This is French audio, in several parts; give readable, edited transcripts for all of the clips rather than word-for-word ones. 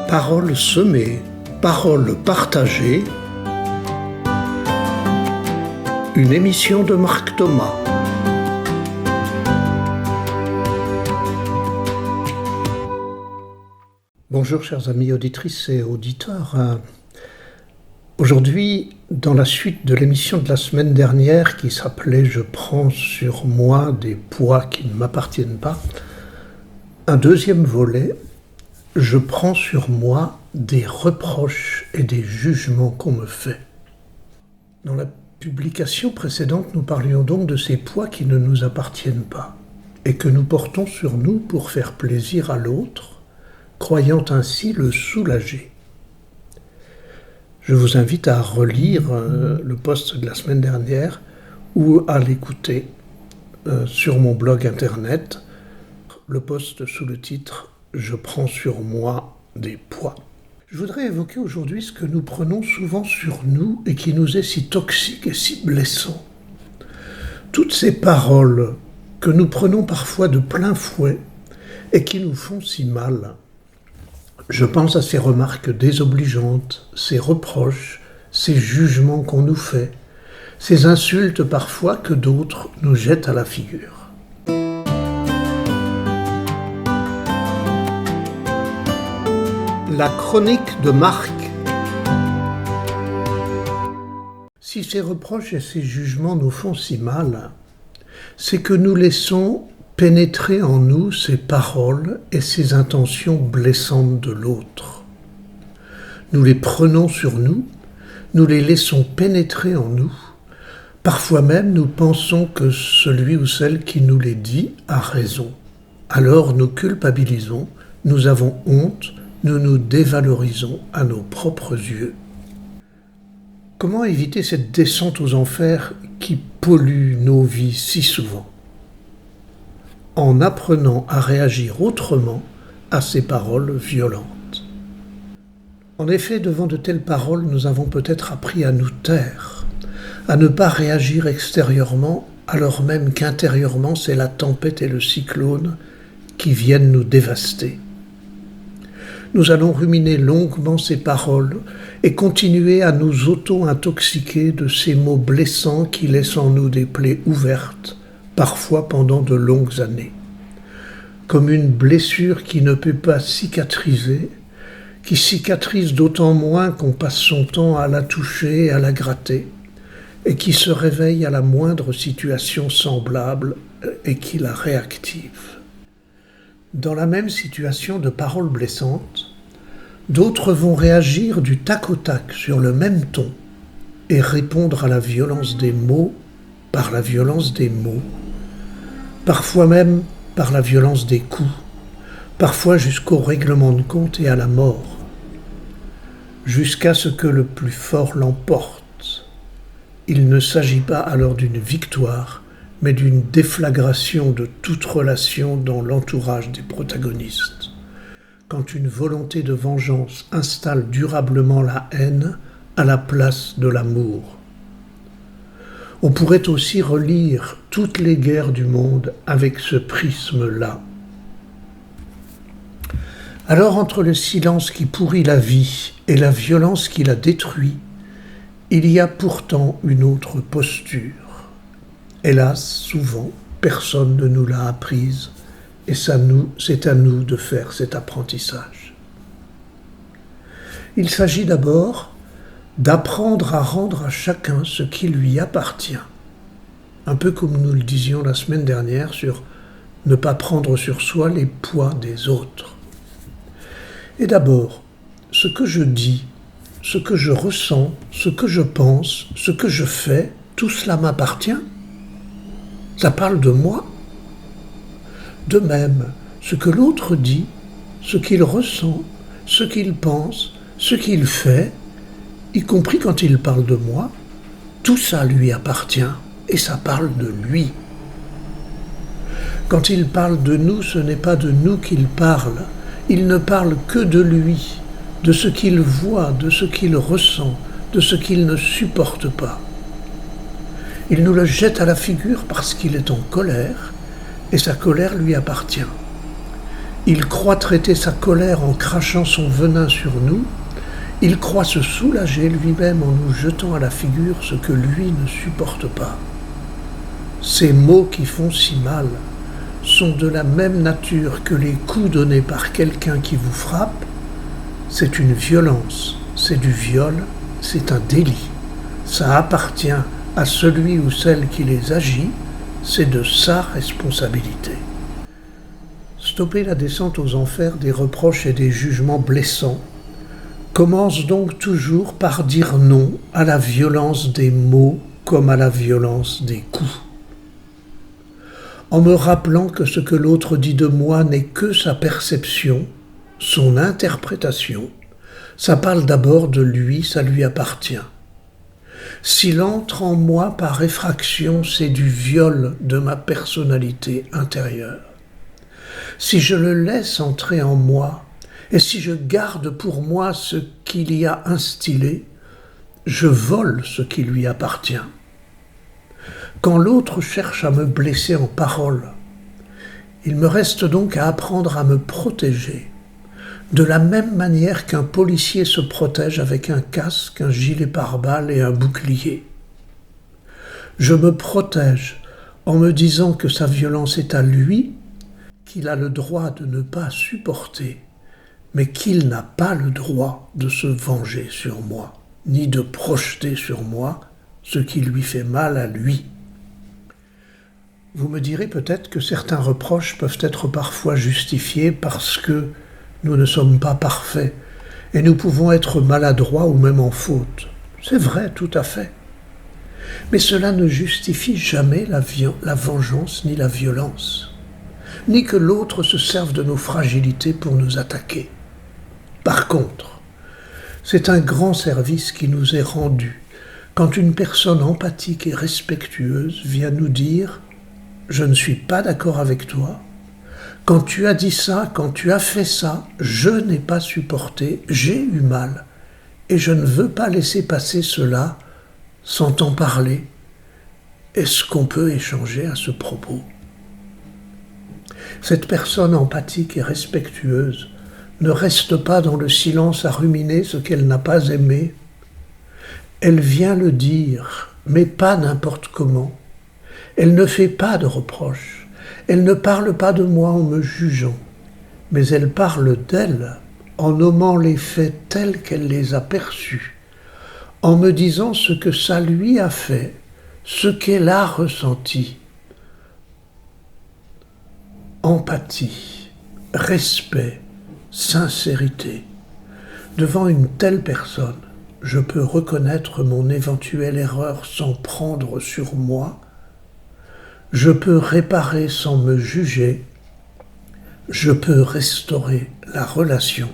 Paroles semées, paroles partagées. Une émission de Marc Thomas. Bonjour chers amis auditrices et auditeurs. Aujourd'hui, dans la suite de l'émission de la semaine dernière qui s'appelait « Je prends sur moi des poids qui ne m'appartiennent pas », un deuxième volet, « Je prends sur moi des reproches et des jugements qu'on me fait ». Dans la publication précédente, nous parlions donc de ces poids qui ne nous appartiennent pas et que nous portons sur nous pour faire plaisir à l'autre, croyant ainsi le soulager. Je vous invite à relire le post de la semaine dernière ou à l'écouter sur mon blog internet, le post sous le titre « Je prends sur moi des poids ». Je voudrais évoquer aujourd'hui ce que nous prenons souvent sur nous et qui nous est si toxique et si blessant. Toutes ces paroles que nous prenons parfois de plein fouet et qui nous font si mal. Je pense à ces remarques désobligeantes, ces reproches, ces jugements qu'on nous fait, ces insultes parfois que d'autres nous jettent à la figure. La chronique de Marc. Si ces reproches et ces jugements nous font si mal, c'est que nous laissons pénétrer en nous ces paroles et ces intentions blessantes de l'autre. Nous les prenons sur nous, nous les laissons pénétrer en nous. Parfois même, nous pensons que celui ou celle qui nous les dit a raison. Alors nous culpabilisons, nous avons honte, nous nous dévalorisons à nos propres yeux. Comment éviter cette descente aux enfers qui pollue nos vies si souvent ? En apprenant à réagir autrement à ces paroles violentes. En effet, devant de telles paroles, nous avons peut-être appris à nous taire, à ne pas réagir extérieurement, alors même qu'intérieurement, c'est la tempête et le cyclone qui viennent nous dévaster. Nous allons ruminer longuement ces paroles et continuer à nous auto-intoxiquer de ces mots blessants qui laissent en nous des plaies ouvertes, parfois pendant de longues années. Comme une blessure qui ne peut pas cicatriser, qui cicatrise d'autant moins qu'on passe son temps à la toucher et à la gratter, et qui se réveille à la moindre situation semblable et qui la réactive. Dans la même situation de paroles blessantes, d'autres vont réagir du tac au tac sur le même ton et répondre à la violence des mots par la violence des mots, parfois même par la violence des coups, parfois jusqu'au règlement de compte et à la mort, jusqu'à ce que le plus fort l'emporte. Il ne s'agit pas alors d'une victoire, mais d'une déflagration de toute relation dans l'entourage des protagonistes. Quand une volonté de vengeance installe durablement la haine à la place de l'amour. On pourrait aussi relire toutes les guerres du monde avec ce prisme-là. Alors entre le silence qui pourrit la vie et la violence qui la détruit, il y a pourtant une autre posture. Hélas, souvent, personne ne nous l'a apprise, et c'est à nous de faire cet apprentissage. Il s'agit d'abord d'apprendre à rendre à chacun ce qui lui appartient. Un peu comme nous le disions la semaine dernière sur ne pas prendre sur soi les poids des autres. Et d'abord, ce que je dis, ce que je ressens, ce que je pense, ce que je fais, tout cela m'appartient. Ça parle de moi. De même, ce que l'autre dit, ce qu'il ressent, ce qu'il pense, ce qu'il fait, y compris quand il parle de moi, tout ça lui appartient et ça parle de lui. Quand il parle de nous, ce n'est pas de nous qu'il parle, il ne parle que de lui, de ce qu'il voit, de ce qu'il ressent, de ce qu'il ne supporte pas. Il nous le jette à la figure parce qu'il est en colère et sa colère lui appartient. Il croit traiter sa colère en crachant son venin sur nous. Il croit se soulager lui-même en nous jetant à la figure ce que lui ne supporte pas. Ces mots qui font si mal sont de la même nature que les coups donnés par quelqu'un qui vous frappe. C'est une violence, c'est du viol, c'est un délit. Ça appartient à celui ou celle qui les agit, c'est de sa responsabilité. Stopper la descente aux enfers des reproches et des jugements blessants commence donc toujours par dire non à la violence des mots comme à la violence des coups. En me rappelant que ce que l'autre dit de moi n'est que sa perception, son interprétation, ça parle d'abord de lui, ça lui appartient. S'il entre en moi par effraction, c'est du viol de ma personnalité intérieure. Si je le laisse entrer en moi, et si je garde pour moi ce qu'il y a instillé, je vole ce qui lui appartient. Quand l'autre cherche à me blesser en parole, il me reste donc à apprendre à me protéger, de la même manière qu'un policier se protège avec un casque, un gilet pare-balles et un bouclier. Je me protège en me disant que sa violence est à lui, qu'il a le droit de ne pas supporter, mais qu'il n'a pas le droit de se venger sur moi, ni de projeter sur moi ce qui lui fait mal à lui. Vous me direz peut-être que certains reproches peuvent être parfois justifiés parce que nous ne sommes pas parfaits et nous pouvons être maladroits ou même en faute. C'est vrai, tout à fait. Mais cela ne justifie jamais la vengeance ni la violence, ni que l'autre se serve de nos fragilités pour nous attaquer. Par contre, c'est un grand service qui nous est rendu quand une personne empathique et respectueuse vient nous dire « Je ne suis pas d'accord avec toi. Quand tu as dit ça, quand tu as fait ça, je n'ai pas supporté, j'ai eu mal. Et je ne veux pas laisser passer cela sans t'en parler. Est-ce qu'on peut échanger à ce propos ?» Cette personne empathique et respectueuse ne reste pas dans le silence à ruminer ce qu'elle n'a pas aimé. Elle vient le dire, mais pas n'importe comment. Elle ne fait pas de reproches. Elle ne parle pas de moi en me jugeant, mais elle parle d'elle en nommant les faits tels qu'elle les a perçus, en me disant ce que ça lui a fait, ce qu'elle a ressenti. Empathie, respect, sincérité. Devant une telle personne, je peux reconnaître mon éventuelle erreur sans prendre sur moi. Je peux réparer sans me juger. Je peux restaurer la relation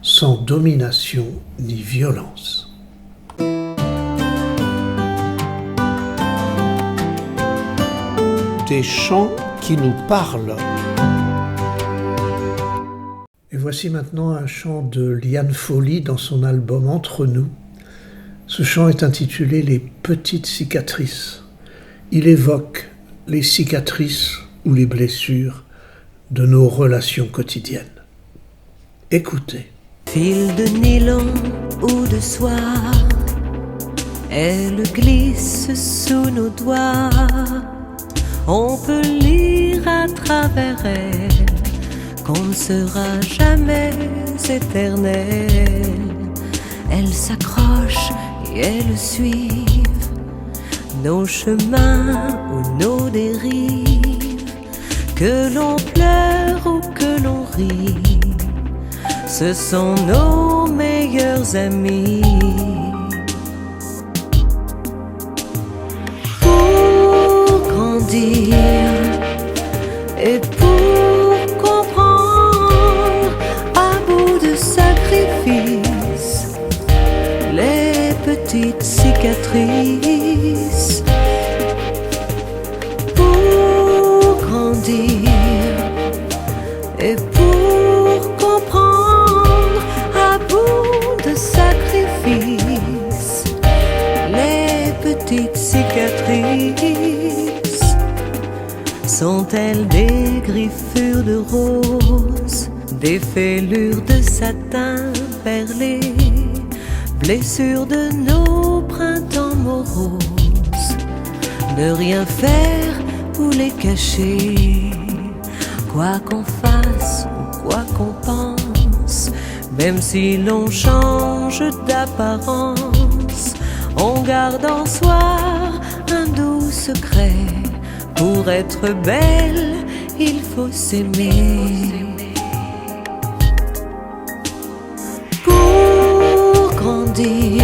sans domination ni violence. Des chants qui nous parlent. Et voici maintenant un chant de Liane Folly dans son album Entre nous. Ce chant est intitulé « Les petites cicatrices ». Il évoque les cicatrices ou les blessures de nos relations quotidiennes. Écoutez. Fil de nylon ou de soie, elle glisse sous nos doigts. On peut lire à travers elle qu'on ne sera jamais éternel. Elle s'accroche et elle suit nos chemins ou nos dérives. Que l'on pleure ou que l'on rit, ce sont nos meilleurs amis. Pour grandir et pour comprendre à bout de sacrifice les petites cicatrices. Pour grandir et pour comprendre à bout de sacrifice les petites cicatrices. Sont-elles des griffures de rose des fêlures de satin perlé, blessures de nos printemps moroses. Ne rien faire pour les cacher, quoi qu'on fasse ou quoi qu'on pense, même si l'on change d'apparence, on garde en soi un doux secret. Pour être belle, il faut s'aimer. Pour grandir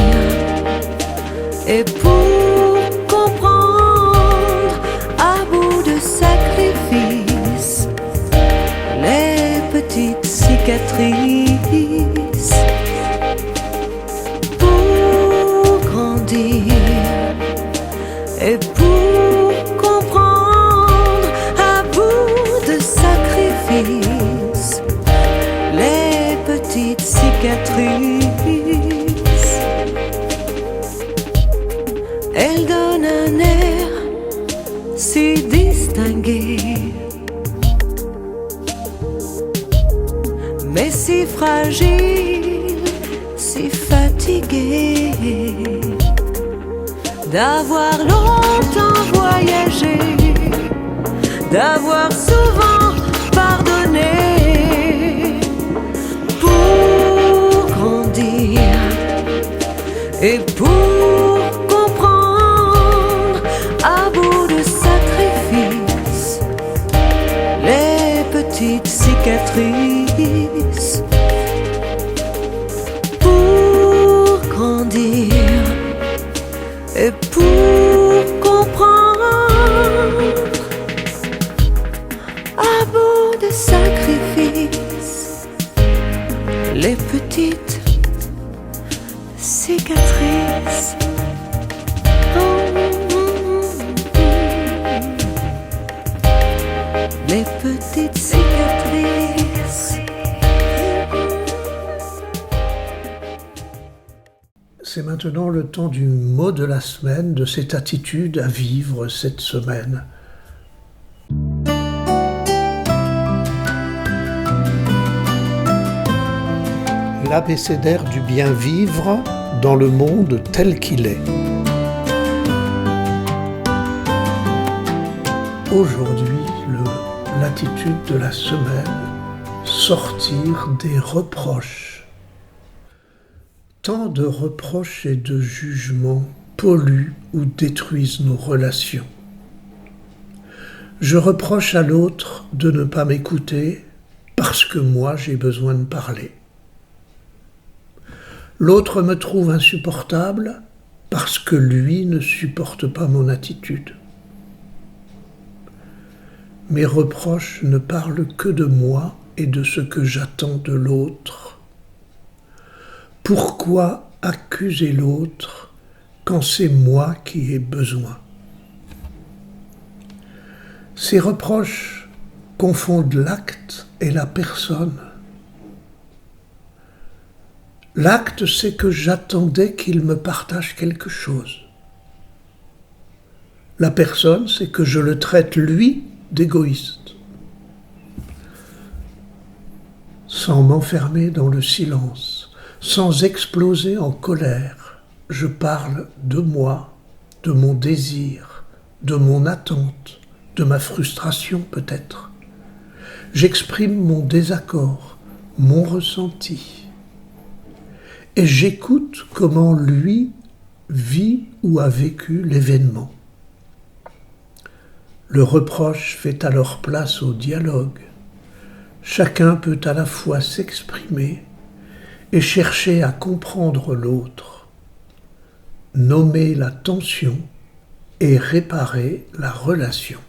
et pour comprendre à bout de sacrifices les petites cicatrices. Pour grandir et pour comprendre à bout de sacrifices les petites cicatrices. Elle donne un air si distingué, mais si fragile, si fatigué d'avoir longtemps voyagé, d'avoir souvent pardonné. Pour grandir et pour comprendre à bout de sacrifices les petites cicatrices. Pour grandir et pour comprendre à bout de sacrifices les petites cicatrices. Les petites cicatrices. C'est maintenant le temps du mot de la semaine, de cette attitude à vivre cette semaine. L'abécédaire du bien vivre dans le monde tel qu'il est. Aujourd'hui, l'attitude de la semaine, sortir des reproches. Tant de reproches et de jugements polluent ou détruisent nos relations. Je reproche à l'autre de ne pas m'écouter parce que moi j'ai besoin de parler. L'autre me trouve insupportable parce que lui ne supporte pas mon attitude. Mes reproches ne parlent que de moi et de ce que j'attends de l'autre. Pourquoi accuser l'autre quand c'est moi qui ai besoin? Ces reproches confondent l'acte et la personne. L'acte, c'est que j'attendais qu'il me partage quelque chose. La personne, c'est que je le traite, lui, d'égoïste. Sans m'enfermer dans le silence, sans exploser en colère, je parle de moi, de mon désir, de mon attente, de ma frustration peut-être. J'exprime mon désaccord, mon ressenti. Et j'écoute comment lui vit ou a vécu l'événement. Le reproche fait alors place au dialogue. Chacun peut à la fois s'exprimer et chercher à comprendre l'autre, nommer la tension et réparer la relation.